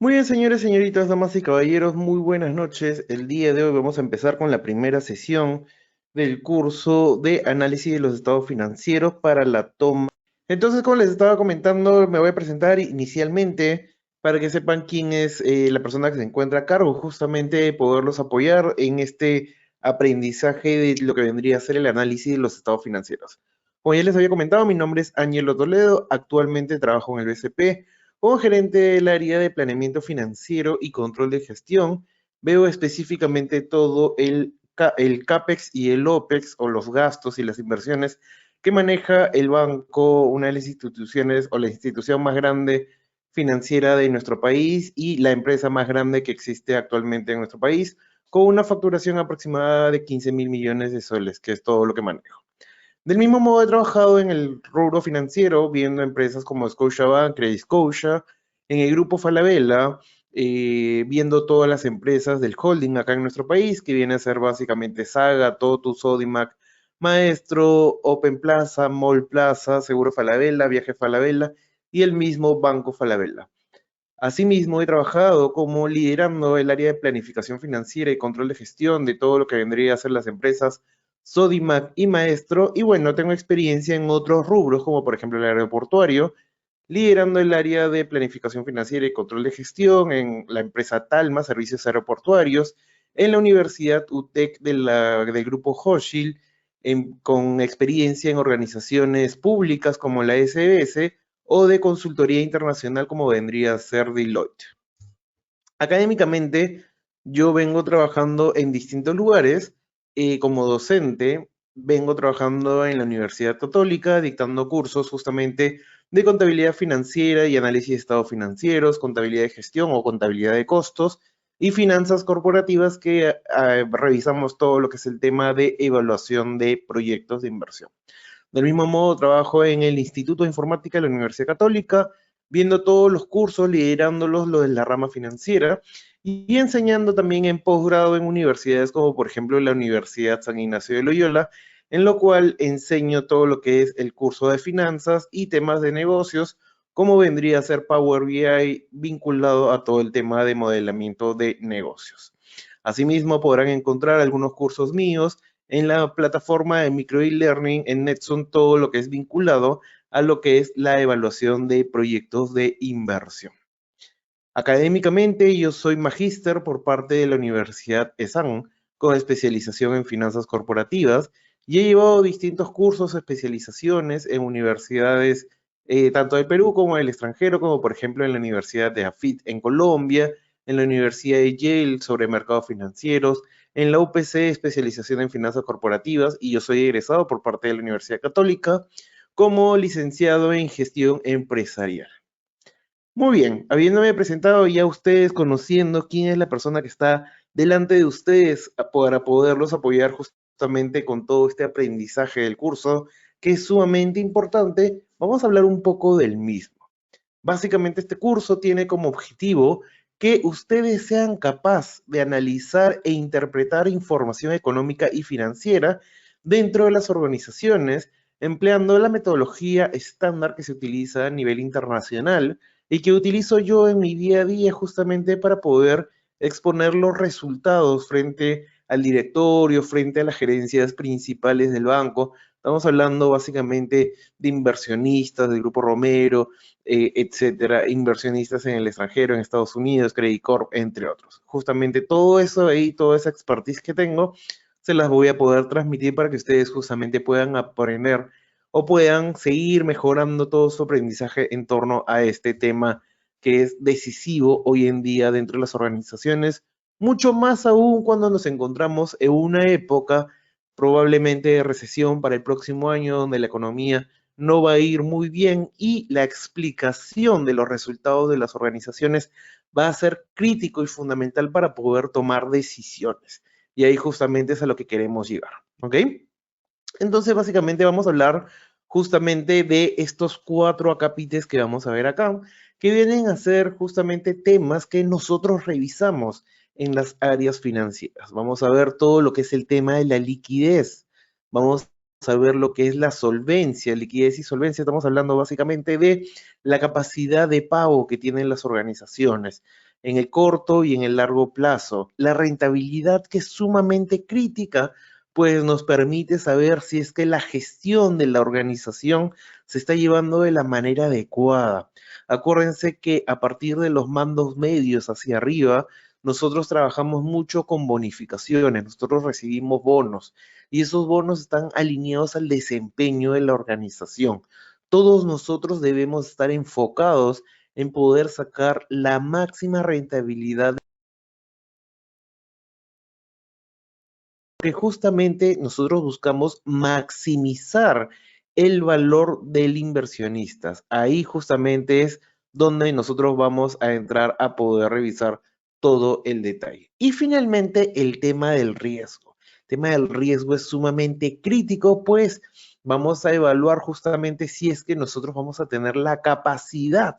Muy bien, señores, señoritas, damas y caballeros, muy buenas noches. El día de hoy vamos a empezar con la primera sesión del curso de análisis de los estados financieros para la toma. Entonces, como les estaba comentando, me voy a presentar inicialmente para que sepan quién es la persona que se encuentra a cargo, justamente de poderlos apoyar en este aprendizaje de lo que vendría a ser el análisis de los estados financieros. Como ya les había comentado, mi nombre es Ángelo Toledo, actualmente trabajo en el BCP. Como gerente del área de planeamiento financiero y control de gestión, veo específicamente todo el CAPEX y el OPEX, o los gastos y las inversiones que maneja el banco, una de las instituciones o la institución más grande financiera de nuestro país y la empresa más grande que existe actualmente en nuestro país, con una facturación aproximada de 15.000 millones de soles, que es todo lo que manejo. Del mismo modo, he trabajado en el rubro financiero, viendo empresas como Scotiabank, Credit Scotia, en el grupo Falabella, viendo todas las empresas del holding acá en nuestro país, que viene a ser básicamente Saga, Totus, Sodimac, Maestro, Open Plaza, Mall Plaza, Seguro Falabella, Viaje Falabella y el mismo Banco Falabella. Asimismo, he trabajado como liderando el área de planificación financiera y control de gestión de todo lo que vendría a ser las empresas Sodimac y Maestro. Y bueno, tengo experiencia en otros rubros, como por ejemplo el aeroportuario, liderando el área de planificación financiera y control de gestión en la empresa Talma, Servicios Aeroportuarios, en la Universidad UTEC del grupo Hochschild, con experiencia en organizaciones públicas como la SBS o de consultoría internacional como vendría a ser Deloitte. Académicamente, yo vengo trabajando en distintos lugares. Como docente, vengo trabajando en la Universidad Católica, dictando cursos justamente de contabilidad financiera y análisis de estados financieros, contabilidad de gestión o contabilidad de costos y finanzas corporativas, que revisamos todo lo que es el tema de evaluación de proyectos de inversión. Del mismo modo, trabajo en el Instituto de Informática de la Universidad Católica, viendo todos los cursos, liderándolos, lo de la rama financiera, y enseñando también en posgrado en universidades como por ejemplo la Universidad San Ignacio de Loyola, en lo cual enseño todo lo que es el curso de finanzas y temas de negocios, como vendría a ser Power BI vinculado a todo el tema de modelamiento de negocios. Asimismo, podrán encontrar algunos cursos míos en la plataforma de micro e-learning en Netson, todo lo que es vinculado a lo que es la evaluación de proyectos de inversión. Académicamente, yo soy magíster por parte de la Universidad ESAN, con especialización en finanzas corporativas, y he llevado distintos cursos, especializaciones en universidades tanto del Perú como del extranjero, como por ejemplo en la Universidad de AFIT en Colombia, en la Universidad de Yale sobre mercados financieros, en la UPC especialización en finanzas corporativas, y yo soy egresado por parte de la Universidad Católica como licenciado en gestión empresarial. Muy bien, habiéndome presentado ya ustedes, conociendo quién es la persona que está delante de ustedes para poderlos apoyar justamente con todo este aprendizaje del curso, que es sumamente importante, vamos a hablar un poco del mismo. Básicamente este curso tiene como objetivo que ustedes sean capaces de analizar e interpretar información económica y financiera dentro de las organizaciones, empleando la metodología estándar que se utiliza a nivel internacional y que utilizo yo en mi día a día justamente para poder exponer los resultados frente al directorio, frente a las gerencias principales del banco. Estamos hablando básicamente de inversionistas del Grupo Romero, etcétera, inversionistas en el extranjero, en Estados Unidos, Credit Corp, entre otros. Justamente todo eso ahí, toda esa expertise que tengo, se las voy a poder transmitir para que ustedes justamente puedan aprender o puedan seguir mejorando todo su aprendizaje en torno a este tema que es decisivo hoy en día dentro de las organizaciones, mucho más aún cuando nos encontramos en una época probablemente de recesión para el próximo año, donde la economía no va a ir muy bien y la explicación de los resultados de las organizaciones va a ser crítico y fundamental para poder tomar decisiones. Y ahí justamente es a lo que queremos llegar, ¿ok? Entonces, básicamente vamos a hablar justamente de estos 4 acápites que vamos a ver acá, que vienen a ser justamente temas que nosotros revisamos en las áreas financieras. Vamos a ver todo lo que es el tema de la liquidez. Vamos a ver lo que es la solvencia, liquidez y solvencia. Estamos hablando básicamente de la capacidad de pago que tienen las organizaciones en el corto y en el largo plazo. La rentabilidad, que es sumamente crítica, pues nos permite saber si es que la gestión de la organización se está llevando de la manera adecuada. Acuérdense que a partir de los mandos medios hacia arriba, nosotros trabajamos mucho con bonificaciones, nosotros recibimos bonos y esos bonos están alineados al desempeño de la organización. Todos nosotros debemos estar enfocados en poder sacar la máxima rentabilidad, que justamente nosotros buscamos maximizar el valor del inversionista. Ahí justamente es donde nosotros vamos a entrar a poder revisar todo el detalle. Y finalmente, el tema del riesgo. El tema del riesgo es sumamente crítico, pues vamos a evaluar justamente si es que nosotros vamos a tener la capacidad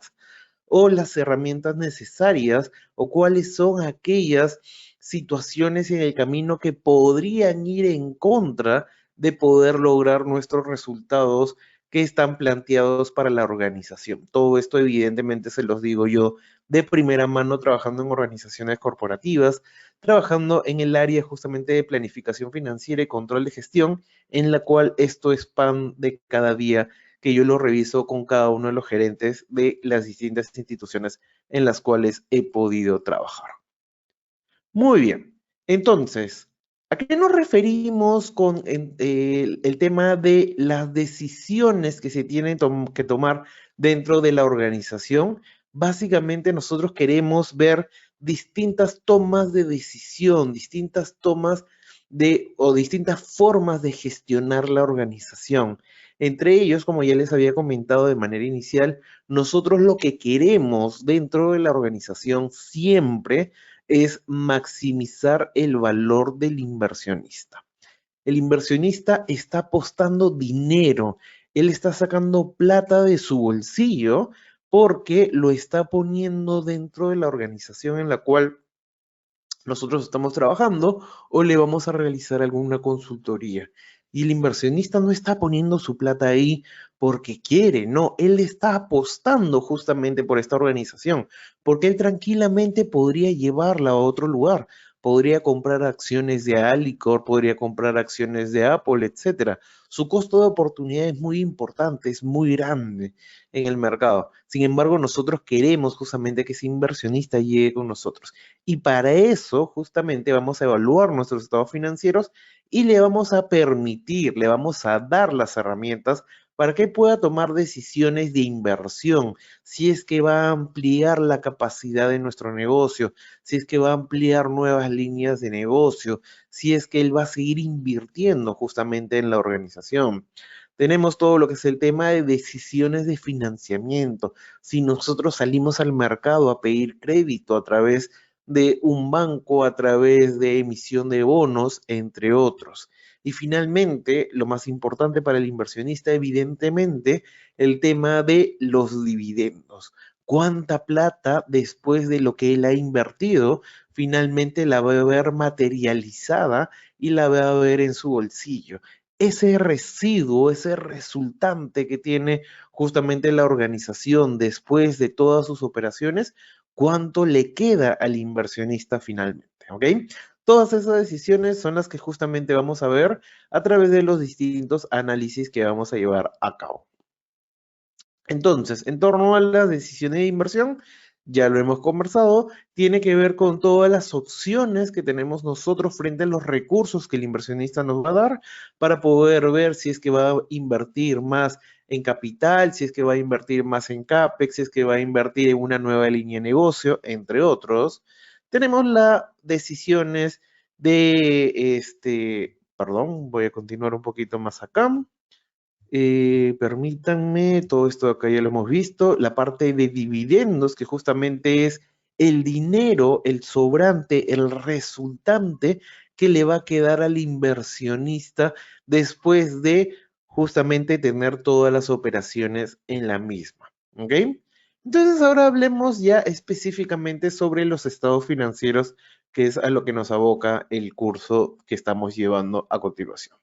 o las herramientas necesarias o cuáles son aquellas situaciones en el camino que podrían ir en contra de poder lograr nuestros resultados que están planteados para la organización. Todo esto evidentemente se los digo yo de primera mano, trabajando en organizaciones corporativas, trabajando en el área justamente de planificación financiera y control de gestión, en la cual esto es pan de cada día, que yo lo reviso con cada uno de los gerentes de las distintas instituciones en las cuales he podido trabajar. Muy bien. Entonces, ¿a qué nos referimos con el tema de las decisiones que se tienen que tomar dentro de la organización? Básicamente nosotros queremos ver distintas tomas de decisión, distintas tomas o distintas formas de gestionar la organización. Entre ellos, como ya les había comentado de manera inicial, nosotros lo que queremos dentro de la organización siempre es maximizar el valor del inversionista. El inversionista está apostando dinero, él está sacando plata de su bolsillo porque lo está poniendo dentro de la organización en la cual nosotros estamos trabajando o le vamos a realizar alguna consultoría. Y el inversionista no está poniendo su plata ahí porque quiere, no, él está apostando justamente por esta organización, porque él tranquilamente podría llevarla a otro lugar, podría comprar acciones de Alicor, podría comprar acciones de Apple, etcétera. Su costo de oportunidad es muy importante, es muy grande en el mercado. Sin embargo, nosotros queremos justamente que ese inversionista llegue con nosotros. Y para eso, justamente, vamos a evaluar nuestros estados financieros y le vamos a permitir, le vamos a dar las herramientas para que pueda tomar decisiones de inversión, si es que va a ampliar la capacidad de nuestro negocio, si es que va a ampliar nuevas líneas de negocio, si es que él va a seguir invirtiendo justamente en la organización. Tenemos todo lo que es el tema de decisiones de financiamiento. Si nosotros salimos al mercado a pedir crédito a través de un banco, a través de emisión de bonos, entre otros. Y finalmente, lo más importante para el inversionista, evidentemente, el tema de los dividendos. ¿Cuánta plata, después de lo que él ha invertido, finalmente la va a ver materializada y la va a ver en su bolsillo? Ese residuo, ese resultante que tiene justamente la organización después de todas sus operaciones, ¿cuánto le queda al inversionista finalmente? ¿Ok? Todas esas decisiones son las que justamente vamos a ver a través de los distintos análisis que vamos a llevar a cabo. Entonces, en torno a las decisiones de inversión, ya lo hemos conversado, tiene que ver con todas las opciones que tenemos nosotros frente a los recursos que el inversionista nos va a dar para poder ver si es que va a invertir más en capital, si es que va a invertir más en CAPEX, si es que va a invertir en una nueva línea de negocio, entre otros. Tenemos las decisiones de perdón, voy a continuar un poquito más acá. Permítanme, todo esto acá ya lo hemos visto, la parte de dividendos, que justamente es el dinero, el sobrante, el resultante que le va a quedar al inversionista después de justamente tener todas las operaciones en la misma. ¿Ok? Entonces ahora hablemos ya específicamente sobre los estados financieros, que es a lo que nos aboca el curso que estamos llevando a continuación.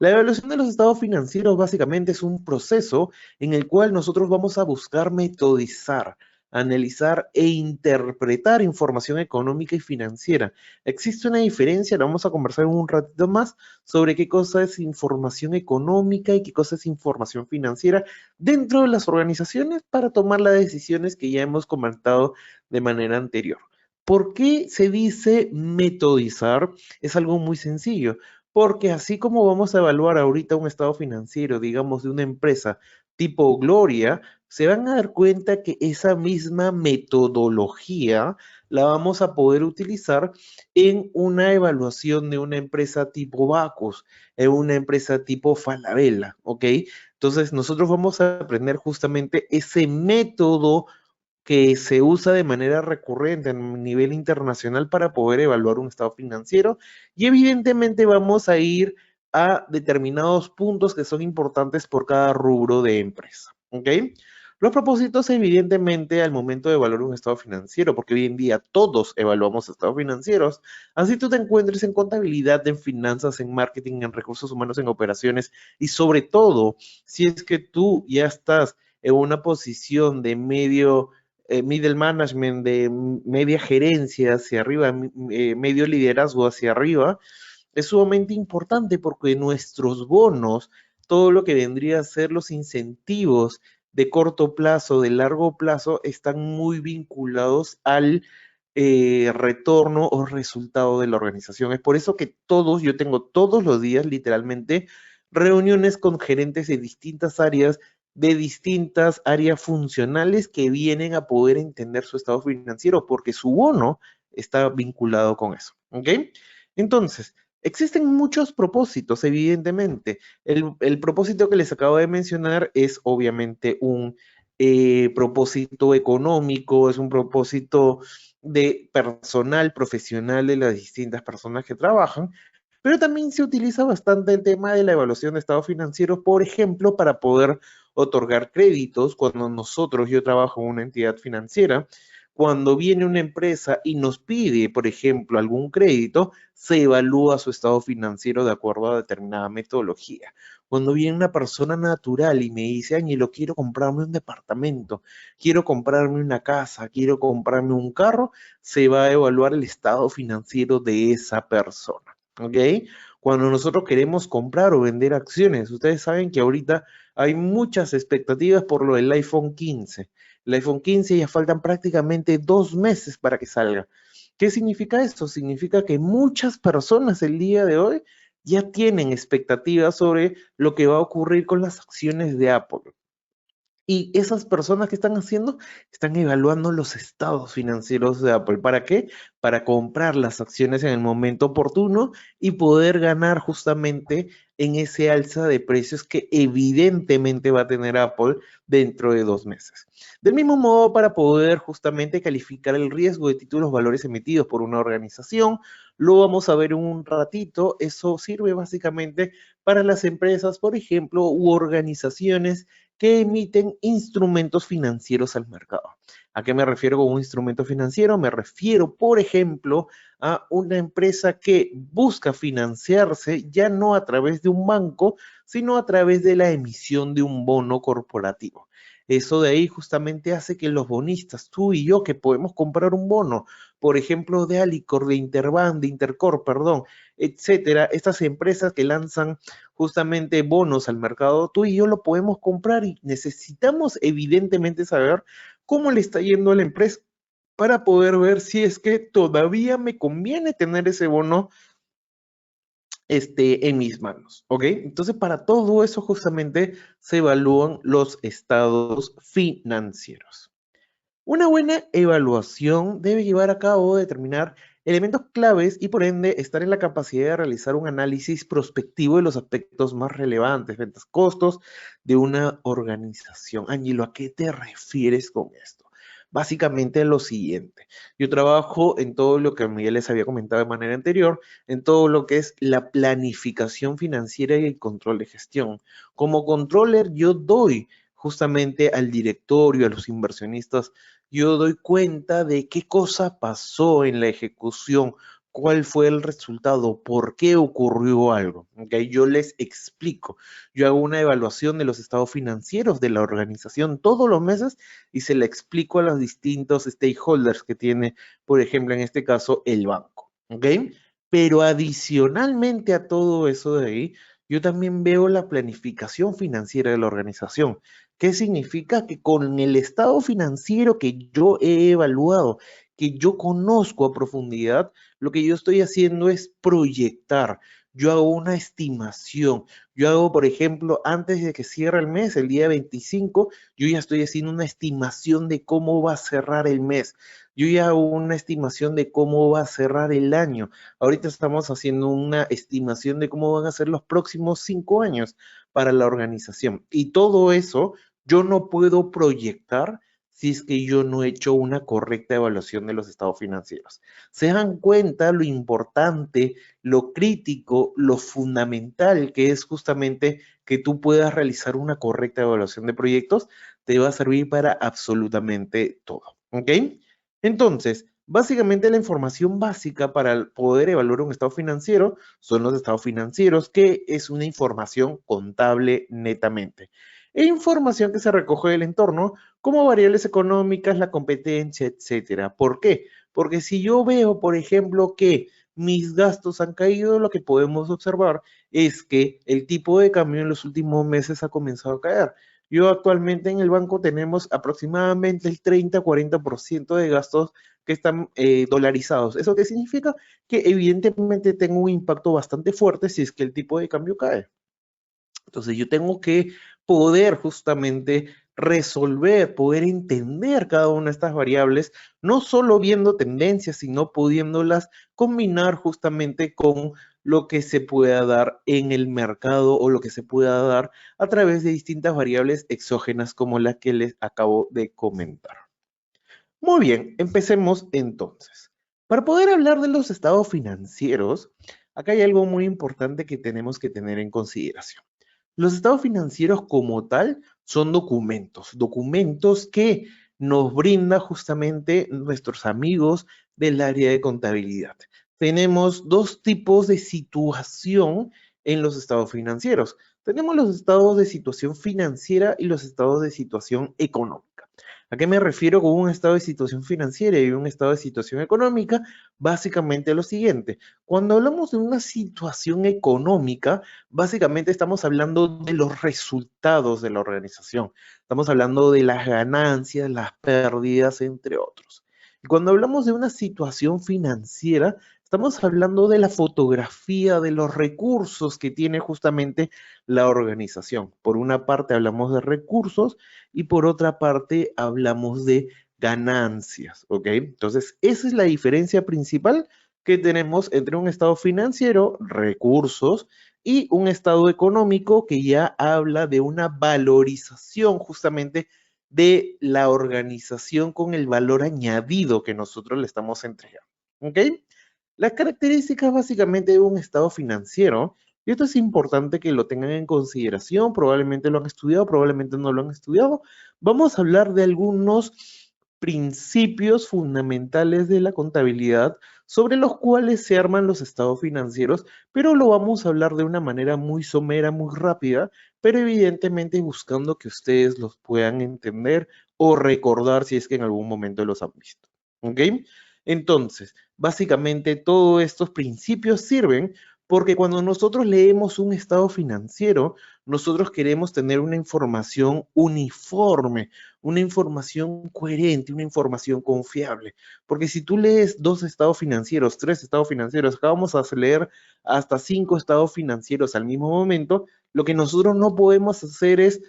La evaluación de los estados financieros básicamente es un proceso en el cual nosotros vamos a buscar metodizar, analizar e interpretar información económica y financiera. Existe una diferencia, la vamos a conversar en un ratito más, sobre qué cosa es información económica y qué cosa es información financiera dentro de las organizaciones para tomar las decisiones que ya hemos comentado de manera anterior. ¿Por qué se dice metodizar? Es algo muy sencillo, porque así como vamos a evaluar ahorita un estado financiero, digamos, de una empresa tipo Gloria, se van a dar cuenta que esa misma metodología la vamos a poder utilizar en una evaluación de una empresa tipo Bacus, en una empresa tipo Falabella, ¿ok? Entonces, nosotros vamos a aprender justamente ese método que se usa de manera recurrente a nivel internacional para poder evaluar un estado financiero y evidentemente vamos a ir a determinados puntos que son importantes por cada rubro de empresa, ¿ok? Los propósitos, evidentemente, al momento de evaluar un estado financiero, porque hoy en día todos evaluamos estados financieros, así tú te encuentres en contabilidad, en finanzas, en marketing, en recursos humanos, en operaciones, y sobre todo, si es que tú ya estás en una posición de middle management, de media gerencia hacia arriba, medio liderazgo hacia arriba, es sumamente importante porque nuestros bonos, todo lo que vendría a ser los incentivos de corto plazo, de largo plazo, están muy vinculados al retorno o resultado de la organización. Es por eso que yo tengo todos los días literalmente reuniones con gerentes de distintas áreas funcionales que vienen a poder entender su estado financiero porque su bono está vinculado con eso. ¿Ok? Entonces, existen muchos propósitos, evidentemente. El propósito que les acabo de mencionar es obviamente un propósito económico, es un propósito de personal profesional de las distintas personas que trabajan, pero también se utiliza bastante el tema de la evaluación de estados financieros, por ejemplo, para poder otorgar créditos. Yo trabajo en una entidad financiera, cuando viene una empresa y nos pide, por ejemplo, algún crédito, se evalúa su estado financiero de acuerdo a determinada metodología. Cuando viene una persona natural y me dice, Ángelo, quiero comprarme un departamento, quiero comprarme una casa, quiero comprarme un carro, se va a evaluar el estado financiero de esa persona. ¿Ok? Cuando nosotros queremos comprar o vender acciones, ustedes saben que ahorita hay muchas expectativas por lo del iPhone 15. El iPhone 15 ya faltan prácticamente 2 meses para que salga. ¿Qué significa esto? Significa que muchas personas el día de hoy ya tienen expectativas sobre lo que va a ocurrir con las acciones de Apple. Y esas personas que están haciendo, están evaluando los estados financieros de Apple. ¿Para qué? Para comprar las acciones en el momento oportuno y poder ganar justamente en ese alza de precios que evidentemente va a tener Apple dentro de 2 meses. Del mismo modo, para poder justamente calificar el riesgo de títulos valores emitidos por una organización, lo vamos a ver en un ratito. Eso sirve básicamente para las empresas, por ejemplo, u organizaciones que emiten instrumentos financieros al mercado. ¿A qué me refiero con un instrumento financiero? Me refiero, por ejemplo, a una empresa que busca financiarse ya no a través de un banco, sino a través de la emisión de un bono corporativo. Eso de ahí justamente hace que los bonistas, tú y yo, que podemos comprar un bono, por ejemplo, de Alicor, de Interbank, de Intercorp, perdón, etcétera, estas empresas que lanzan justamente bonos al mercado, tú y yo lo podemos comprar y necesitamos evidentemente saber cómo le está yendo a la empresa para poder ver si es que todavía me conviene tener ese bono en mis manos, ¿ok? Entonces, para todo eso justamente se evalúan los estados financieros. Una buena evaluación debe llevar a cabo determinar elementos claves y por ende estar en la capacidad de realizar un análisis prospectivo de los aspectos más relevantes, ventas, costos de una organización. Ángelo, ¿a qué te refieres con esto? Básicamente lo siguiente. Yo trabajo en todo lo que Miguel les había comentado de manera anterior, en todo lo que es la planificación financiera y el control de gestión. Como controller, yo doy justamente al directorio, a los inversionistas, yo doy cuenta de qué cosa pasó en la ejecución, cuál fue el resultado, por qué ocurrió algo. ¿Okay? Yo les explico. Yo hago una evaluación de los estados financieros de la organización todos los meses y se la explico a los distintos stakeholders que tiene, por ejemplo, en este caso, el banco. ¿Okay? Pero adicionalmente a todo eso de ahí, yo también veo la planificación financiera de la organización. ¿Qué significa? Que con el estado financiero que yo he evaluado, que yo conozco a profundidad, lo que yo estoy haciendo es proyectar. Yo hago una estimación. Yo hago, por ejemplo, antes de que cierre el mes, el día 25, yo ya estoy haciendo una estimación de cómo va a cerrar el mes. Yo ya hago una estimación de cómo va a cerrar el año. Ahorita estamos haciendo una estimación de cómo van a ser los próximos 5 años para la organización. Y todo eso yo no puedo proyectar si es que yo no he hecho una correcta evaluación de los estados financieros. ¿Se dan cuenta lo importante, lo crítico, lo fundamental que es justamente que tú puedas realizar una correcta evaluación de proyectos? Te va a servir para absolutamente todo. ¿Ok? Entonces, básicamente la información básica para poder evaluar un estado financiero son los estados financieros, que es una información contable netamente. E información que se recoge del entorno, como variables económicas, la competencia, etcétera. ¿Por qué? Porque si yo veo, por ejemplo, que mis gastos han caído, lo que podemos observar es que el tipo de cambio en los últimos meses ha comenzado a caer. Yo actualmente en el banco tenemos aproximadamente el 30-40% de gastos que están dolarizados. ¿Eso qué significa? Que evidentemente tengo un impacto bastante fuerte si es que el tipo de cambio cae. Entonces yo tengo que poder justamente resolver, poder entender cada una de estas variables, no solo viendo tendencias, sino pudiéndolas combinar justamente con lo que se pueda dar en el mercado o lo que se pueda dar a través de distintas variables exógenas como la que les acabo de comentar. Muy bien, empecemos entonces. Para poder hablar de los estados financieros, acá hay algo muy importante que tenemos que tener en consideración. Los estados financieros como tal son documentos, documentos que nos brinda justamente nuestros amigos del área de contabilidad. Tenemos dos tipos de situación en los estados financieros. Tenemos los estados de situación financiera y los estados de situación económica. ¿A qué me refiero con un estado de situación financiera y un estado de situación económica? Básicamente lo siguiente. Cuando hablamos de una situación económica, básicamente estamos hablando de los resultados de la organización. Estamos hablando de las ganancias, las pérdidas, entre otros. Y cuando hablamos de una situación financiera, estamos hablando de la fotografía de los recursos que tiene justamente la organización. Por una parte hablamos de recursos y por otra parte hablamos de ganancias, ¿ok? Entonces, esa es la diferencia principal que tenemos entre un estado financiero, recursos, y un estado económico que ya habla de una valorización justamente de la organización con el valor añadido que nosotros le estamos entregando. ¿Ok? Las características básicamente de un estado financiero, y esto es importante que lo tengan en consideración, probablemente lo han estudiado, probablemente no lo han estudiado. Vamos a hablar de algunos principios fundamentales de la contabilidad sobre los cuales se arman los estados financieros, pero lo vamos a hablar de una manera muy somera, muy rápida, pero evidentemente buscando que ustedes los puedan entender o recordar si es que en algún momento los han visto. ¿Ok? Entonces, básicamente todos estos principios sirven porque cuando nosotros leemos un estado financiero, nosotros queremos tener una información uniforme, una información coherente, una información confiable. Porque si tú lees 2 estados financieros, 3 estados financieros, acá vamos a leer hasta 5 estados financieros al mismo momento, lo que nosotros no podemos hacer es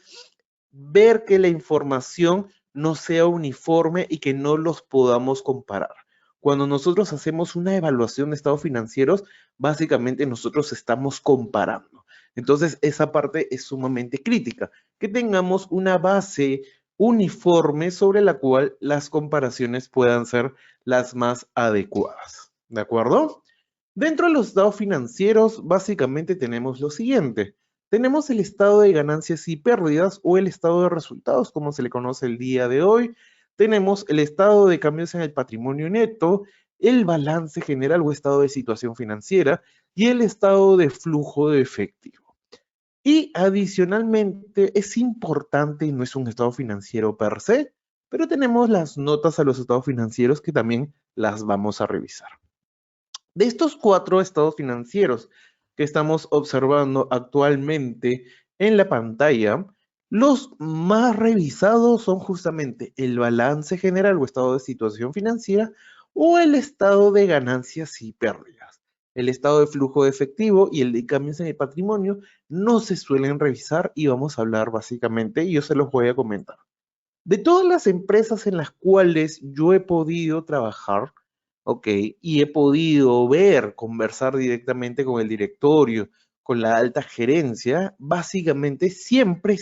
ver que la información no sea uniforme y que no los podamos comparar. Cuando nosotros hacemos una evaluación de estados financieros, básicamente nosotros estamos comparando. Entonces, esa parte es sumamente crítica, que tengamos una base uniforme sobre la cual las comparaciones puedan ser las más adecuadas. ¿De acuerdo? Dentro de los estados financieros, básicamente tenemos lo siguiente. Tenemos el estado de ganancias y pérdidas o el estado de resultados, como se le conoce el día de hoy. Tenemos el estado de cambios en el patrimonio neto, el balance general o estado de situación financiera y el estado de flujo de efectivo. Y adicionalmente es importante, y no es un estado financiero per se, pero tenemos las notas a los estados financieros que también las vamos a revisar. De estos 4 estados financieros que estamos observando actualmente en la pantalla, los más revisados son justamente el balance general o estado de situación financiera o el estado de ganancias y pérdidas. El estado de flujo de efectivo y el de cambios en el patrimonio no se suelen revisar y vamos a hablar básicamente, y yo se los voy a comentar. De todas las empresas en las cuales yo he podido trabajar, ok, y he podido ver, conversar directamente con el directorio, con la alta gerencia, básicamente siempre,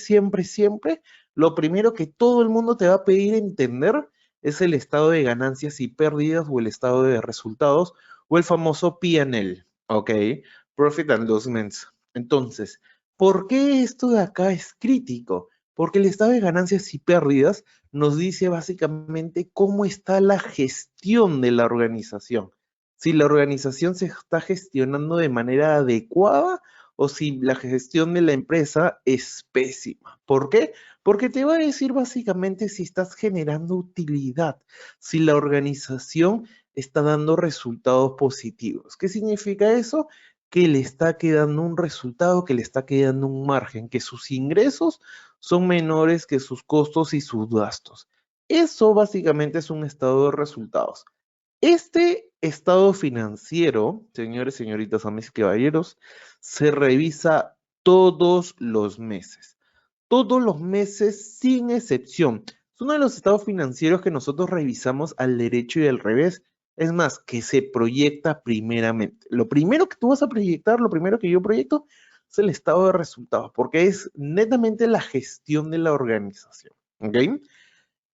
lo primero que todo el mundo te va a pedir entender es el estado de ganancias y pérdidas o el estado de resultados o el famoso P&L, ok, Profit and Loss. Entonces, ¿por qué esto de acá es crítico? Porque el estado de ganancias y pérdidas nos dice básicamente cómo está la gestión de la organización. Si la organización se está gestionando de manera adecuada o si la gestión de la empresa es pésima. ¿Por qué? Porque te va a decir básicamente si estás generando utilidad, si la organización está dando resultados positivos. ¿Qué significa eso? Que le está quedando un resultado, que le está quedando un margen, que sus ingresos son menores que sus costos y sus gastos. Eso básicamente es un estado de resultados. Este estado financiero, señores, señoritas, amigas y caballeros, se revisa todos los meses. Todos los meses sin excepción. Es uno de los estados financieros que nosotros revisamos al derecho y al revés. Es más, que se proyecta primeramente. Lo primero que tú vas a proyectar, lo primero que yo proyecto, es el estado de resultados, porque es netamente la gestión de la organización. ¿Ok?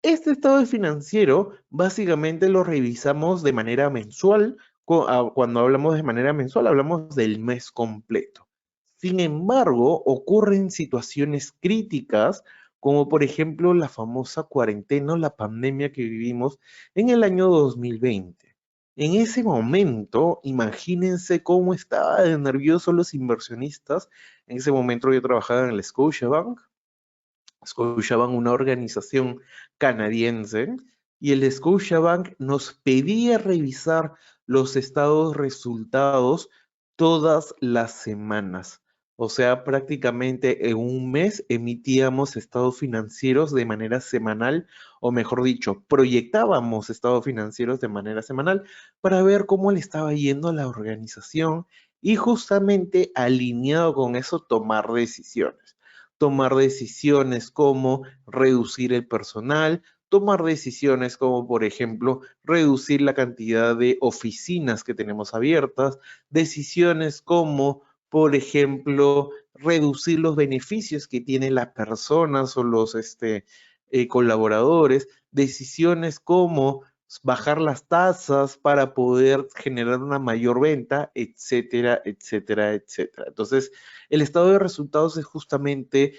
Este estado financiero básicamente lo revisamos de manera mensual. Cuando hablamos de manera mensual, hablamos del mes completo. Sin embargo, ocurren situaciones críticas, como por ejemplo la famosa cuarentena o la pandemia que vivimos en el año 2020. En ese momento, imagínense cómo estaban de nerviosos los inversionistas. En ese momento yo trabajaba en el Scotiabank. Scotiabank, una organización canadiense, y el Scotiabank nos pedía revisar los estados resultados todas las semanas. O sea, prácticamente en un mes emitíamos estados financieros de manera semanal, o mejor dicho, proyectábamos estados financieros de manera semanal para ver cómo le estaba yendo a la organización y justamente alineado con eso tomar decisiones. Tomar decisiones como reducir el personal, tomar decisiones como, por ejemplo, reducir la cantidad de oficinas que tenemos abiertas, decisiones como, por ejemplo, reducir los beneficios que tienen las personas o los colaboradores, decisiones como bajar las tasas para poder generar una mayor venta, etcétera, etcétera, etcétera. Entonces, el estado de resultados es justamente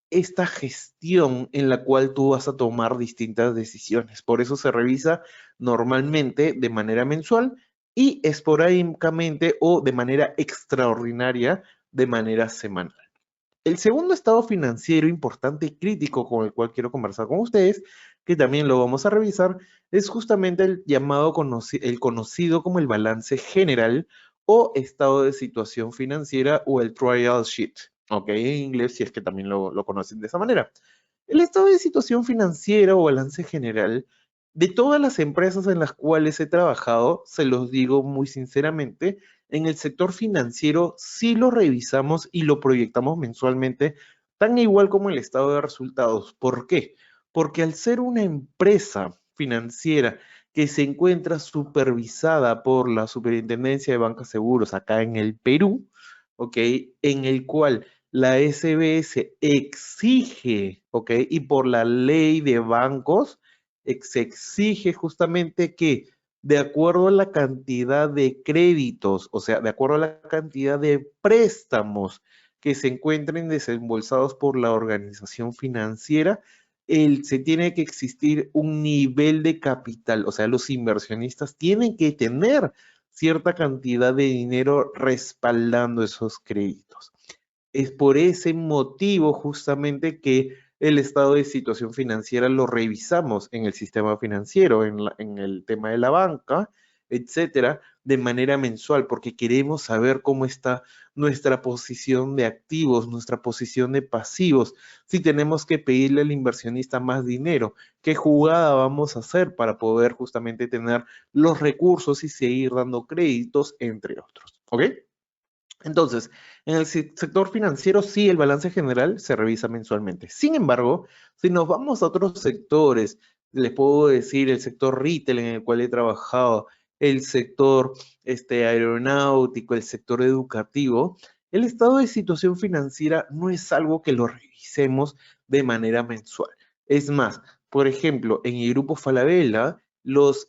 esta gestión en la cual tú vas a tomar distintas decisiones. Por eso se revisa normalmente de manera mensual y esporádicamente o de manera extraordinaria de manera semanal. El segundo estado financiero importante y crítico con el cual quiero conversar con ustedes, que también lo vamos a revisar, es justamente el llamado el conocido como el balance general o estado de situación financiera o el trial sheet, ¿ok? En inglés, si es que también lo conocen de esa manera. El estado de situación financiera o balance general de todas las empresas en las cuales he trabajado, se los digo muy sinceramente, en el sector financiero sí lo revisamos y lo proyectamos mensualmente, tan igual como el estado de resultados. ¿Por qué? Porque al ser una empresa financiera que se encuentra supervisada por la Superintendencia de Bancos Seguros acá en el Perú, ¿ok? En el cual la SBS exige, ¿ok? Y por la ley de bancos, se exige justamente que de acuerdo a la cantidad de créditos, o sea, de acuerdo a la cantidad de préstamos que se encuentren desembolsados por la organización financiera, se tiene que existir un nivel de capital, o sea, los inversionistas tienen que tener cierta cantidad de dinero respaldando esos créditos. Es por ese motivo justamente que el estado de situación financiera lo revisamos en el sistema financiero, en el tema de la banca, etcétera, de manera mensual, porque queremos saber cómo está nuestra posición de activos, nuestra posición de pasivos, si tenemos que pedirle al inversionista más dinero, qué jugada vamos a hacer para poder justamente tener los recursos y seguir dando créditos, entre otros. ¿Ok? Entonces, en el sector financiero sí el balance general se revisa mensualmente. Sin embargo, si nos vamos a otros sectores, les puedo decir el sector retail en el cual he trabajado, el sector aeronáutico, el sector educativo, el estado de situación financiera no es algo que lo revisemos de manera mensual. Es más, por ejemplo, en el grupo Falabella, los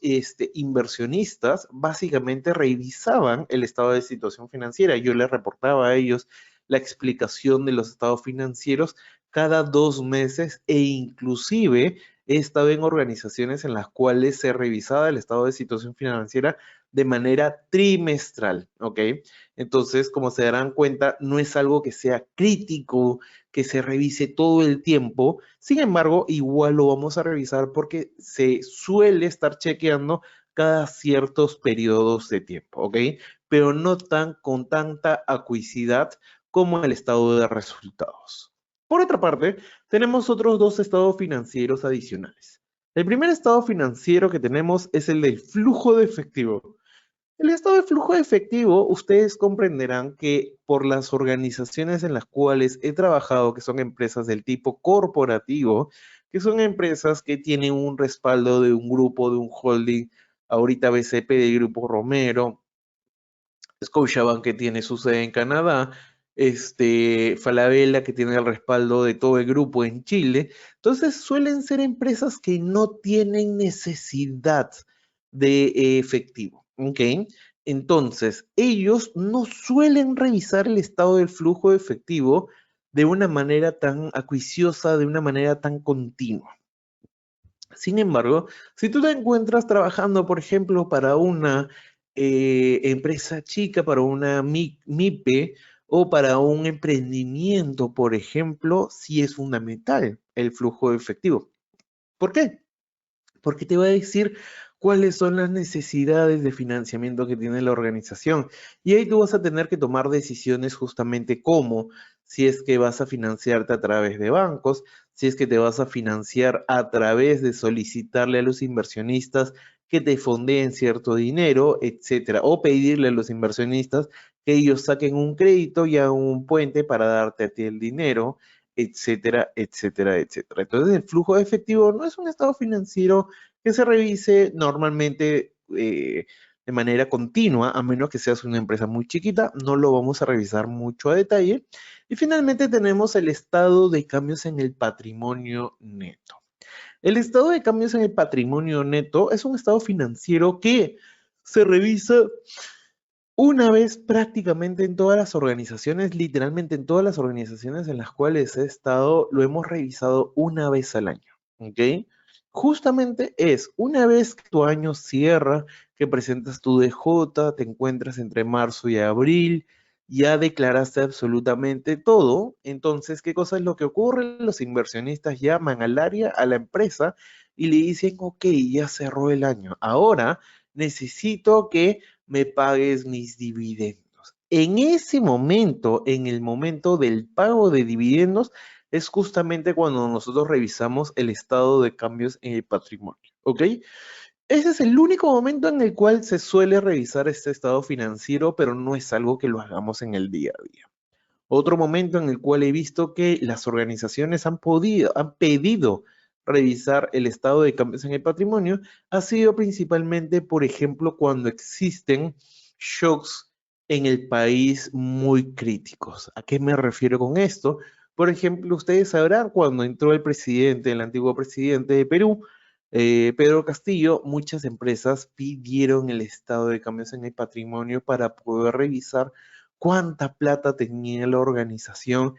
inversionistas básicamente revisaban el estado de situación financiera. Yo les reportaba a ellos la explicación de los estados financieros cada 2 meses e inclusive he estado en organizaciones en las cuales se revisaba el estado de situación financiera de manera trimestral, ¿ok? Entonces, como se darán cuenta, no es algo que sea crítico, que se revise todo el tiempo. Sin embargo, igual lo vamos a revisar porque se suele estar chequeando cada ciertos periodos de tiempo, ¿ok? Pero no con tanta acuicidad como el estado de resultados. Por otra parte, tenemos otros dos estados financieros adicionales. El primer estado financiero que tenemos es el del flujo de efectivo. El estado de flujo de efectivo, ustedes comprenderán que por las organizaciones en las cuales he trabajado, que son empresas del tipo corporativo, que son empresas que tienen un respaldo de un grupo, de un holding, ahorita BCP del Grupo Romero, Scotiabank que tiene su sede en Canadá, Falabella que tiene el respaldo de todo el grupo en Chile. Entonces suelen ser empresas que no tienen necesidad de efectivo, ¿ok? Entonces, ellos no suelen revisar el estado del flujo de efectivo de una manera tan acuiciosa, de una manera tan continua. Sin embargo, si tú te encuentras trabajando, por ejemplo, para una empresa chica, para una MIPE o para un emprendimiento, por ejemplo, sí es fundamental el flujo de efectivo. ¿Por qué? Porque te va a decir cuáles son las necesidades de financiamiento que tiene la organización. Y ahí tú vas a tener que tomar decisiones justamente como si es que vas a financiarte a través de bancos, si es que te vas a financiar a través de solicitarle a los inversionistas que te fondeen cierto dinero, etcétera, o pedirle a los inversionistas que ellos saquen un crédito y hagan un puente para darte a ti el dinero, etcétera, etcétera, etcétera. Entonces, el flujo de efectivo no es un estado financiero que se revise normalmente de manera continua, a menos que seas una empresa muy chiquita, no lo vamos a revisar mucho a detalle. Y finalmente tenemos el estado de cambios en el patrimonio neto. El estado de cambios en el patrimonio neto es un estado financiero que se revisa una vez prácticamente en todas las organizaciones, literalmente en todas las organizaciones en las cuales he estado, lo hemos revisado una vez al año, ¿ok? Justamente es una vez que tu año cierra, que presentas tu DJ, te encuentras entre marzo y abril, ya declaraste absolutamente todo, entonces, ¿qué cosa es lo que ocurre? Los inversionistas llaman al área, a la empresa, y le dicen, ok, ya cerró el año, ahora necesito que me pagues mis dividendos. En ese momento, en el momento del pago de dividendos, es justamente cuando nosotros revisamos el estado de cambios en el patrimonio, ¿ok? Ese es el único momento en el cual se suele revisar este estado financiero, pero no es algo que lo hagamos en el día a día. Otro momento en el cual he visto que las organizaciones han pedido revisar el estado de cambios en el patrimonio ha sido principalmente, por ejemplo, cuando existen shocks en el país muy críticos. ¿A qué me refiero con esto? Por ejemplo, ustedes sabrán cuando entró el presidente, el antiguo presidente de Perú, Pedro Castillo, muchas empresas pidieron el estado de cambios en el patrimonio para poder revisar cuánta plata tenía la organización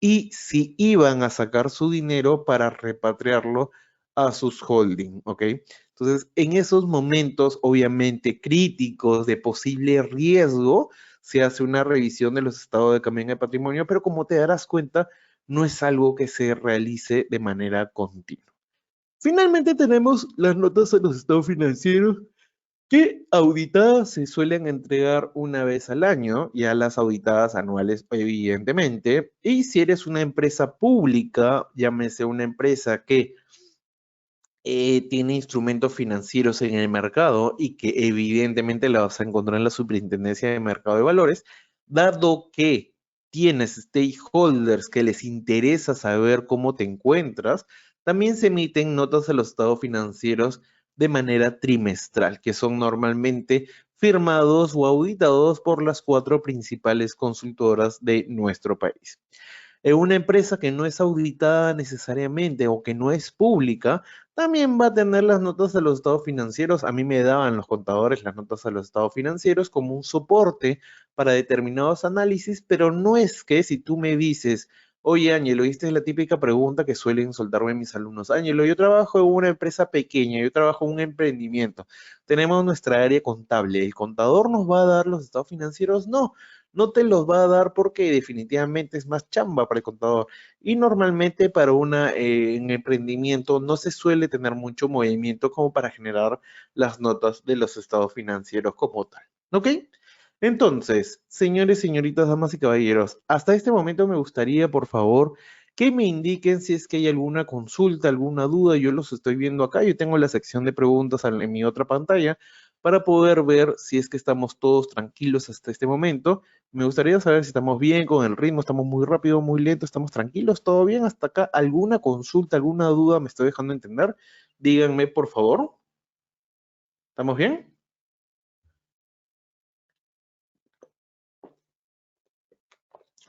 y si iban a sacar su dinero para repatriarlo a sus holding, ¿ok? Entonces, en esos momentos, obviamente, críticos de posible riesgo, se hace una revisión de los estados de cambio en el patrimonio, pero como te darás cuenta, no es algo que se realice de manera continua. Finalmente tenemos las notas de los estados financieros que auditadas se suelen entregar una vez al año, ya las auditadas anuales evidentemente, y si eres una empresa pública, llámese una empresa que tiene instrumentos financieros en el mercado y que evidentemente la vas a encontrar en la Superintendencia de Mercado de Valores, dado que tienes stakeholders que les interesa saber cómo te encuentras, también se emiten notas a los estados financieros de manera trimestral, que son normalmente firmados o auditados por las 4 principales consultoras de nuestro país. En una empresa que no es auditada necesariamente o que no es pública, también va a tener las notas de los estados financieros. A mí me daban los contadores las notas de los estados financieros como un soporte para determinados análisis, pero no es que si tú me dices, oye Ángelo, esta es la típica pregunta que suelen soltarme mis alumnos. Ángelo, yo trabajo en una empresa pequeña, yo trabajo en un emprendimiento. Tenemos nuestra área contable. ¿El contador nos va a dar los estados financieros? No. No te los va a dar porque definitivamente es más chamba para el contador. Y normalmente para un emprendimiento no se suele tener mucho movimiento como para generar las notas de los estados financieros como tal. ¿Ok? Entonces, señores, señoritas, damas y caballeros, hasta este momento me gustaría, por favor, que me indiquen si es que hay alguna consulta, alguna duda. Yo los estoy viendo acá. Yo tengo la sección de preguntas en mi otra pantalla para poder ver si es que estamos todos tranquilos hasta este momento. Me gustaría saber si estamos bien con el ritmo, estamos muy rápido, muy lento, estamos tranquilos, todo bien hasta acá. ¿Alguna consulta, alguna duda me estoy dejando entender? Díganme, por favor. ¿Estamos bien?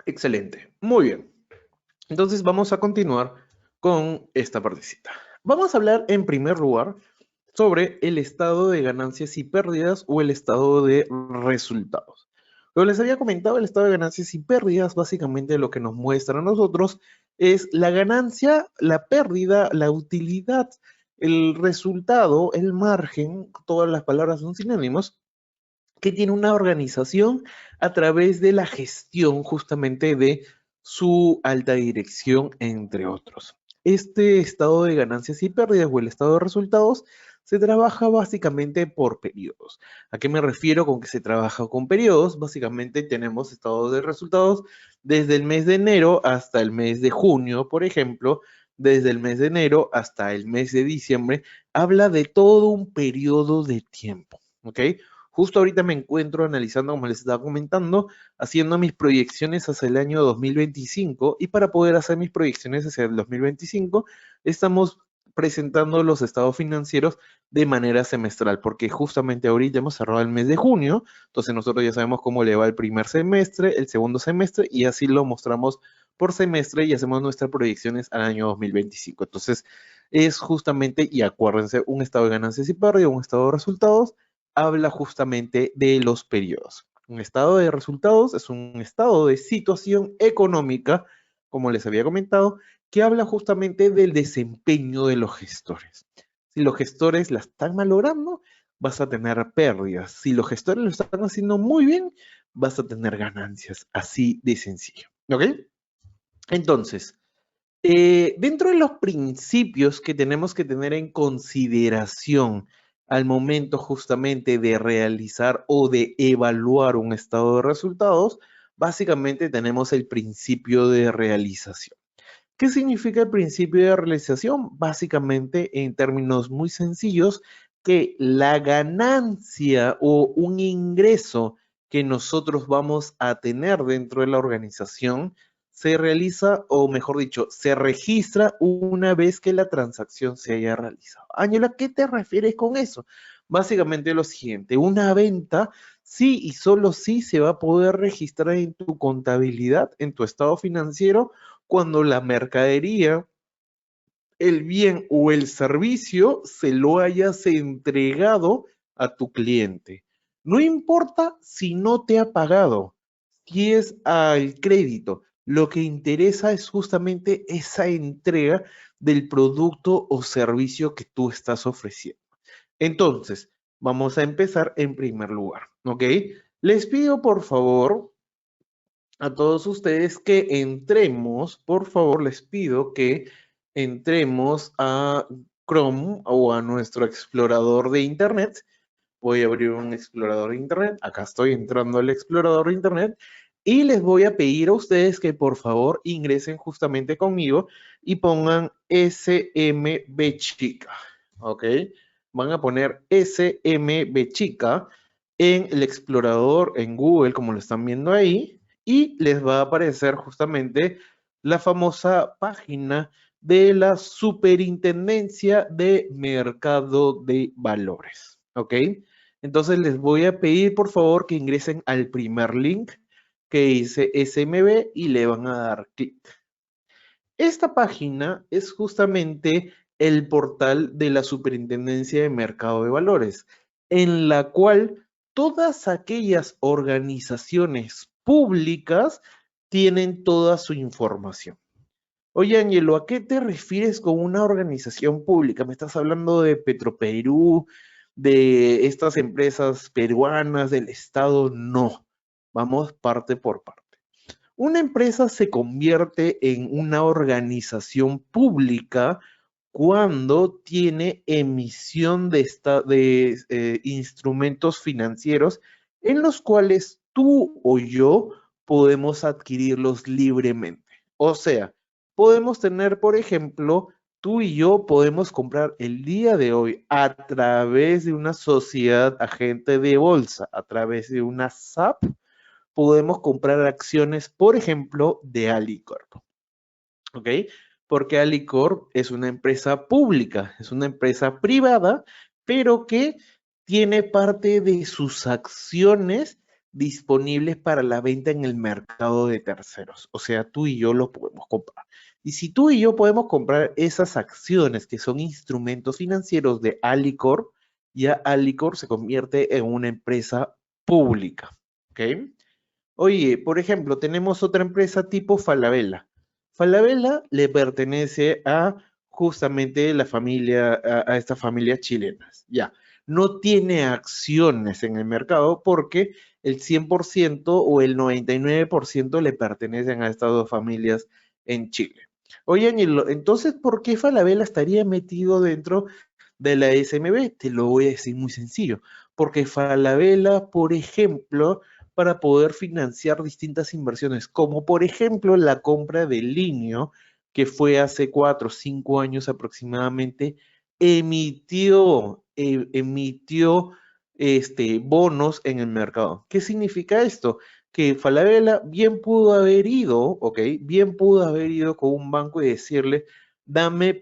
Excelente. Muy bien. Entonces vamos a continuar con esta partecita. Vamos a hablar en primer lugar sobre el estado de ganancias y pérdidas o el estado de resultados. Como les había comentado, el estado de ganancias y pérdidas básicamente lo que nos muestra a nosotros es la ganancia, la pérdida, la utilidad, el resultado, el margen, todas las palabras son sinónimos, que tiene una organización a través de la gestión justamente de su alta dirección, entre otros. Este estado de ganancias y pérdidas o el estado de resultados se trabaja básicamente por periodos. ¿A qué me refiero con que se trabaja con periodos? Básicamente tenemos estados de resultados desde el mes de enero hasta el mes de junio, por ejemplo, desde el mes de enero hasta el mes de diciembre, habla de todo un periodo de tiempo, ¿ok? Justo ahorita me encuentro analizando, como les estaba comentando, haciendo mis proyecciones hacia el año 2025 y para poder hacer mis proyecciones hacia el 2025 estamos presentando los estados financieros de manera semestral, porque justamente ahorita hemos cerrado el mes de junio, entonces nosotros ya sabemos cómo le va el primer semestre, el segundo semestre y así lo mostramos por semestre y hacemos nuestras proyecciones al año 2025. Entonces es justamente, y acuérdense, un estado de ganancias y pérdidas, un estado de resultados habla justamente de los periodos. Un estado de resultados es un estado de situación económica, como les había comentado, que habla justamente del desempeño de los gestores. Si los gestores la están malogrando, vas a tener pérdidas. Si los gestores lo están haciendo muy bien, vas a tener ganancias. Así de sencillo. ¿Ok? Entonces, dentro de los principios que tenemos que tener en consideración al momento justamente de realizar o de evaluar un estado de resultados, básicamente tenemos el principio de realización. ¿Qué significa el principio de realización? Básicamente, en términos muy sencillos, que la ganancia o un ingreso que nosotros vamos a tener dentro de la organización se realiza, o mejor dicho, se registra una vez que la transacción se haya realizado. Ángela, ¿qué te refieres con eso? Básicamente lo siguiente, una venta sí y solo sí se va a poder registrar en tu contabilidad, en tu estado financiero, cuando la mercadería, el bien o el servicio se lo hayas entregado a tu cliente. No importa si no te ha pagado, si es al crédito, Lo que interesa es justamente esa entrega del producto o servicio que tú estás ofreciendo. Entonces, vamos a empezar en primer lugar, ¿ok? Les pido por favor a todos ustedes que entremos, por favor, les pido que entremos a Chrome o a nuestro explorador de Internet. Voy a abrir un explorador de Internet. Acá estoy entrando al explorador de Internet y les voy a pedir a ustedes que por favor ingresen justamente conmigo y pongan SMB chica, ¿ok? Van a poner SMB chica en el explorador en Google, como lo están viendo ahí, y les va a aparecer justamente la famosa página de la Superintendencia de Mercado de Valores, ¿ok? Entonces les voy a pedir por favor que ingresen al primer link que dice SMB y le van a dar clic. Esta página es justamente el portal de la Superintendencia de Mercado de Valores, en la cual todas aquellas organizaciones públicas tienen toda su información. Oye, Ángelo, ¿a qué te refieres con una organización pública? ¿Me estás hablando de Petroperú, de estas empresas peruanas, del Estado? No, vamos parte por parte. Una empresa se convierte en una organización pública cuando tiene emisión de instrumentos financieros en los cuales tú o yo podemos adquirirlos libremente. O sea, podemos tener, por ejemplo, tú y yo podemos comprar el día de hoy a través de una sociedad agente de bolsa, a través de una SAP, podemos comprar acciones, por ejemplo, de Alicorp. ¿Ok? Porque Alicorp es una empresa pública, es una empresa privada, pero que tiene parte de sus acciones disponibles para la venta en el mercado de terceros. O sea, tú y yo lo podemos comprar. Y si tú y yo podemos comprar esas acciones que son instrumentos financieros de Alicorp, ya Alicorp se convierte en una empresa pública. ¿Ok? Oye, por ejemplo, tenemos otra empresa tipo Falabella. Falabella le pertenece a justamente la familia, a esta familia chilenas. Ya, no tiene acciones en el mercado porque el 100% o el 99% le pertenecen a estas dos familias en Chile. Oye, Ángelo, entonces, ¿por qué Falabella estaría metido dentro de la SMB? Te lo voy a decir muy sencillo. Porque Falabella, por ejemplo, para poder financiar distintas inversiones, como por ejemplo la compra de Linio, que fue hace 4 o 5 años aproximadamente, emitió bonos en el mercado. ¿Qué significa esto? Que Falabella bien pudo haber ido, ¿ok? Bien pudo haber ido con un banco y decirle,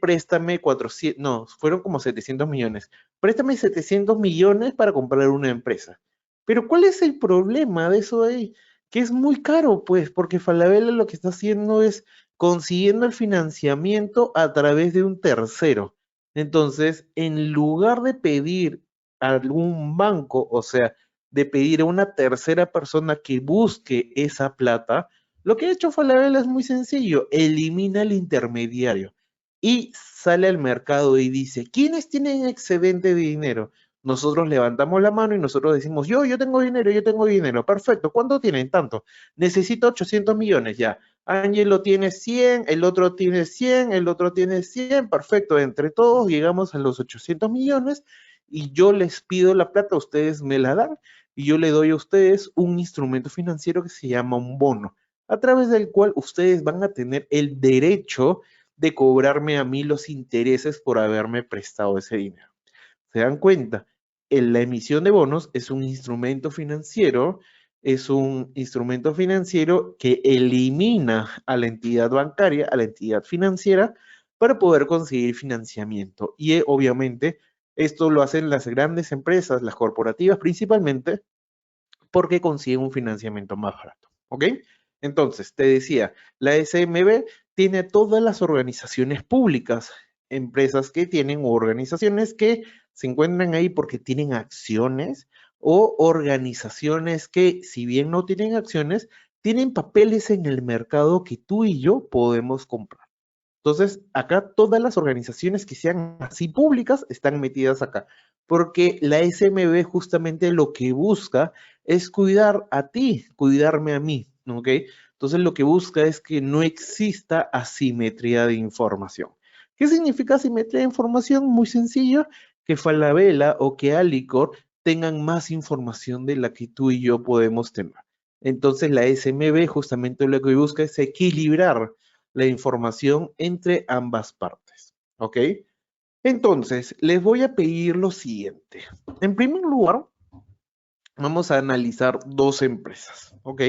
préstame 400, no, fueron como 700 millones. Préstame 700 millones para comprar una empresa. Pero ¿cuál es el problema de eso de ahí? Que es muy caro, pues, porque Falabella lo que está haciendo es consiguiendo el financiamiento a través de un tercero. Entonces, en lugar de pedir a algún banco, o sea, de pedir a una tercera persona que busque esa plata, lo que ha hecho Falabella es muy sencillo, elimina el intermediario y sale al mercado y dice, ¿quiénes tienen excedente de dinero? Nosotros levantamos la mano y nosotros decimos, yo tengo dinero, perfecto, ¿cuánto tienen? Tanto, necesito 800 millones ya. Ángelo tiene 100, el otro tiene 100, el otro tiene 100, perfecto, entre todos llegamos a los 800 millones y yo les pido la plata, ustedes me la dan y yo le doy a ustedes un instrumento financiero que se llama un bono, a través del cual ustedes van a tener el derecho de cobrarme a mí los intereses por haberme prestado ese dinero. ¿Se dan cuenta? La emisión de bonos es un instrumento financiero que elimina a la entidad bancaria, a la entidad financiera, para poder conseguir financiamiento. Y obviamente esto lo hacen las grandes empresas, las corporativas principalmente, porque consiguen un financiamiento más barato. ¿Ok? Entonces, te decía, la SMB tiene todas las organizaciones públicas, empresas que tienen o organizaciones que se encuentran ahí porque tienen acciones o organizaciones que, si bien no tienen acciones, tienen papeles en el mercado que tú y yo podemos comprar. Entonces, acá todas las organizaciones que sean así públicas están metidas acá, porque la SMB justamente lo que busca es cuidar a ti, cuidarme a mí, ¿ok? Entonces, lo que busca es que no exista asimetría de información. ¿Qué significa asimetría de información? Muy sencillo, que Falabella o que Alicor tengan más información de la que tú y yo podemos tener. Entonces, la SMB justamente lo que busca es equilibrar la información entre ambas partes, ¿ok? Entonces, les voy a pedir lo siguiente. En primer lugar, vamos a analizar dos empresas, ¿ok?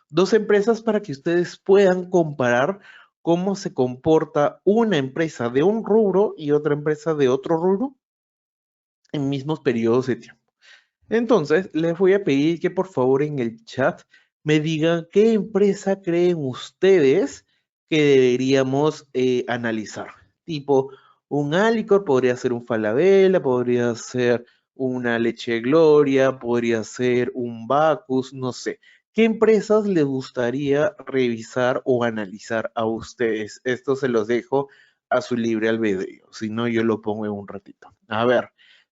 Dos empresas para que ustedes puedan comparar cómo se comporta una empresa de un rubro y otra empresa de otro rubro en mismos periodos de tiempo. Entonces, les voy a pedir que por favor en el chat me digan qué empresa creen ustedes que deberíamos analizar. Tipo, un Alicor podría ser un Falabella, podría ser una Leche Gloria, podría ser un Bacus, no sé. ¿Qué empresas les gustaría revisar o analizar a ustedes? Esto se los dejo a su libre albedrío, si no yo lo pongo en un ratito. A ver.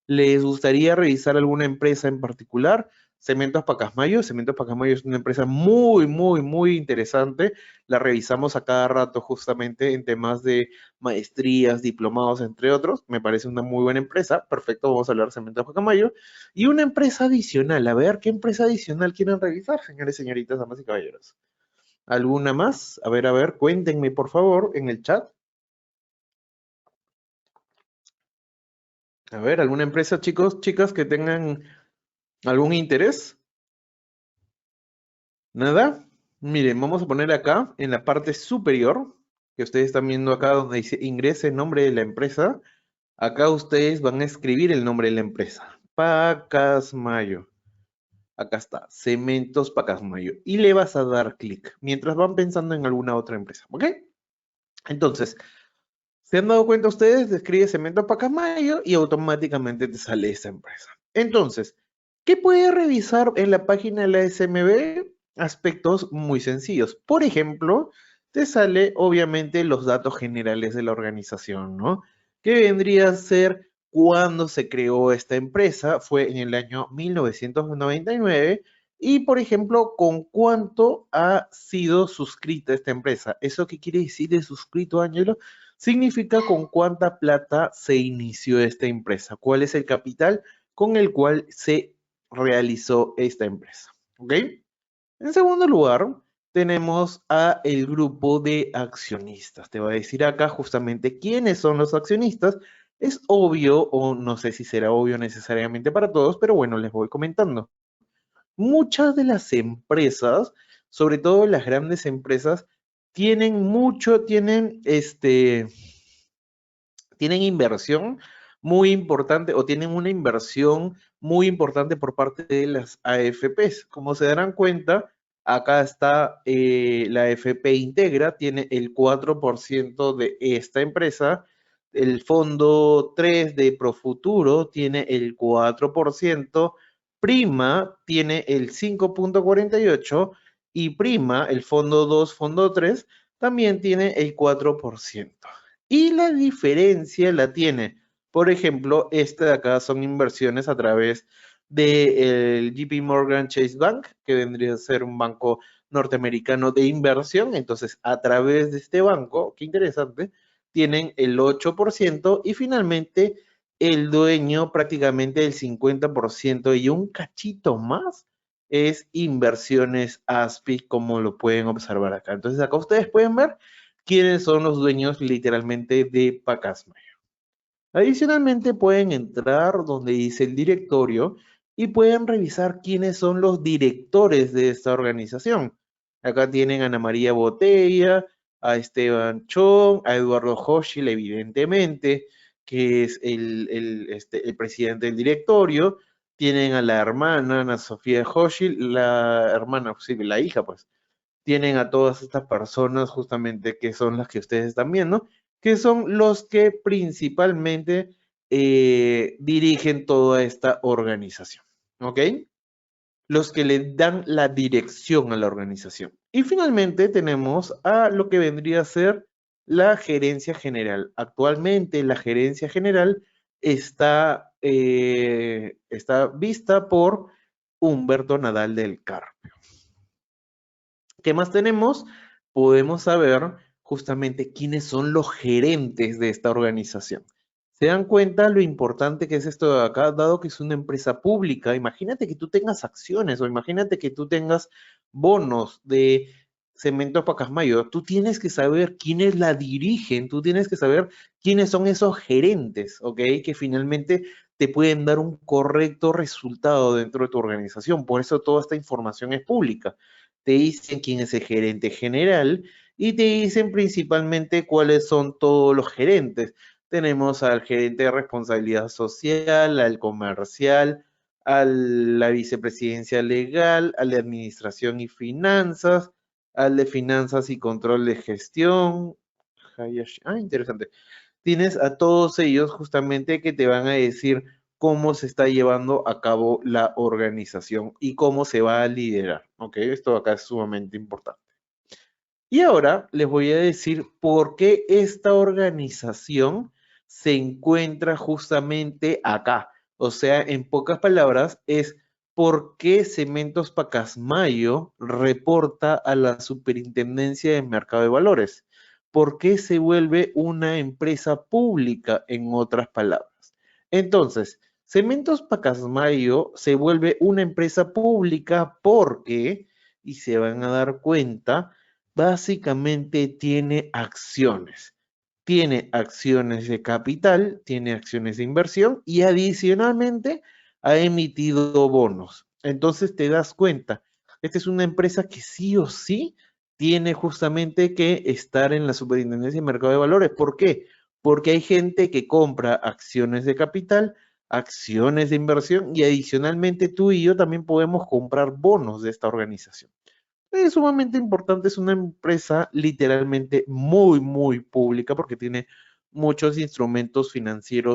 ¿Les gustaría revisar alguna empresa en particular? Cementos Pacasmayo. Cementos Pacasmayo es una empresa muy interesante. La revisamos a cada rato justamente en temas de maestrías, diplomados, entre otros. Me parece una muy buena empresa. Perfecto, vamos a hablar de Cementos Pacasmayo. Y una empresa adicional. A ver, ¿qué empresa adicional quieren revisar, señores, señoritas, damas y caballeros? ¿Alguna más? A ver, cuéntenme por favor en el chat. A ver, ¿alguna empresa, chicos, chicas, que tengan algún interés? ¿Nada? Miren, vamos a poner acá en la parte superior, que ustedes están viendo acá donde dice ingrese el nombre de la empresa. Acá ustedes van a escribir el nombre de la empresa. Pacasmayo. Acá está, Cementos Pacasmayo. Y le vas a dar clic mientras van pensando en alguna otra empresa, ¿ok? Entonces, ¿se han dado cuenta ustedes? Escribe Cementos Pacasmayo y automáticamente te sale esa empresa. Entonces, ¿qué puedes revisar en la página de la SMB? Aspectos muy sencillos. Por ejemplo, te sale obviamente los datos generales de la organización, ¿no? ¿Qué vendría a ser cuando se creó esta empresa? Fue en el año 1999 y, por ejemplo, ¿con cuánto ha sido suscrita esta empresa? ¿Eso qué quiere decir de suscrito, Ángelo? Significa con cuánta plata se inició esta empresa, cuál es el capital con el cual se realizó esta empresa. ¿Ok? En segundo lugar, tenemos a el grupo de accionistas. Te va a decir acá justamente quiénes son los accionistas. Es obvio, o no sé si será obvio necesariamente para todos, pero bueno, les voy comentando. Muchas de las empresas, sobre todo las grandes empresas, tienen inversión muy importante o tienen una inversión muy importante por parte de las AFPs. Como se darán cuenta, acá está la AFP Integra, tiene el 4% de esta empresa. El fondo 3 de Profuturo tiene el 4%. Prima tiene el 5,48% y Prima, el fondo 2, fondo 3, también tiene el 4%. Y la diferencia la tiene, por ejemplo, esta de acá son inversiones a través del JP Morgan Chase Bank, que vendría a ser un banco norteamericano de inversión. Entonces, a través de este banco, qué interesante, tienen el 8% y finalmente el dueño prácticamente el 50% y un cachito más es Inversiones ASPI, como lo pueden observar acá. Entonces, acá ustedes pueden ver quiénes son los dueños literalmente de Pacasmayo. Adicionalmente pueden entrar donde dice el directorio y pueden revisar quiénes son los directores de esta organización. Acá tienen a Ana María Botella, a Esteban Chong, a Eduardo Hochschild, evidentemente, que es el presidente del directorio. Tienen a la hermana, Ana Sofía Hochschild, la hermana, sí, la hija, pues tienen a todas estas personas justamente que son las que ustedes están viendo, que son los que principalmente dirigen toda esta organización, ¿ok? Los que le dan la dirección a la organización. Y finalmente tenemos a lo que vendría a ser la gerencia general. Actualmente la gerencia general está vista por Humberto Nadal del Carpio. ¿Qué más tenemos? Podemos saber justamente quiénes son los gerentes de esta organización. ¿Se dan cuenta lo importante que es esto de acá? Dado que es una empresa pública, imagínate que tú tengas acciones o imagínate que tú tengas bonos de Cementos Pacasmayo. Tú tienes que saber quiénes la dirigen, tú tienes que saber quiénes son esos gerentes, ¿ok? Que finalmente te pueden dar un correcto resultado dentro de tu organización. Por eso toda esta información es pública. Te dicen quién es el gerente general y te dicen principalmente cuáles son todos los gerentes. Tenemos al gerente de responsabilidad social, al comercial, a la vicepresidencia legal, al de administración y finanzas, al de finanzas y control de gestión. Interesante. Tienes a todos ellos justamente que te van a decir cómo se está llevando a cabo la organización y cómo se va a liderar. ¿Ok? Esto acá es sumamente importante. Y ahora les voy a decir por qué esta organización se encuentra justamente acá. O sea, en pocas palabras, es por qué Cementos Pacasmayo reporta a la Superintendencia de Mercado de Valores. ¿Por qué se vuelve una empresa pública, en otras palabras? Entonces, Cementos Pacasmayo se vuelve una empresa pública porque, y se van a dar cuenta, básicamente tiene acciones. Tiene acciones de capital, tiene acciones de inversión y adicionalmente ha emitido bonos. Entonces te das cuenta, esta es una empresa que sí o sí tiene justamente que estar en la Superintendencia de Mercado de Valores. ¿Por qué? Porque hay gente que compra acciones de capital, acciones de inversión y adicionalmente tú y yo también podemos comprar bonos de esta organización. Es sumamente importante, es una empresa literalmente muy, muy pública porque tiene muchos instrumentos financieros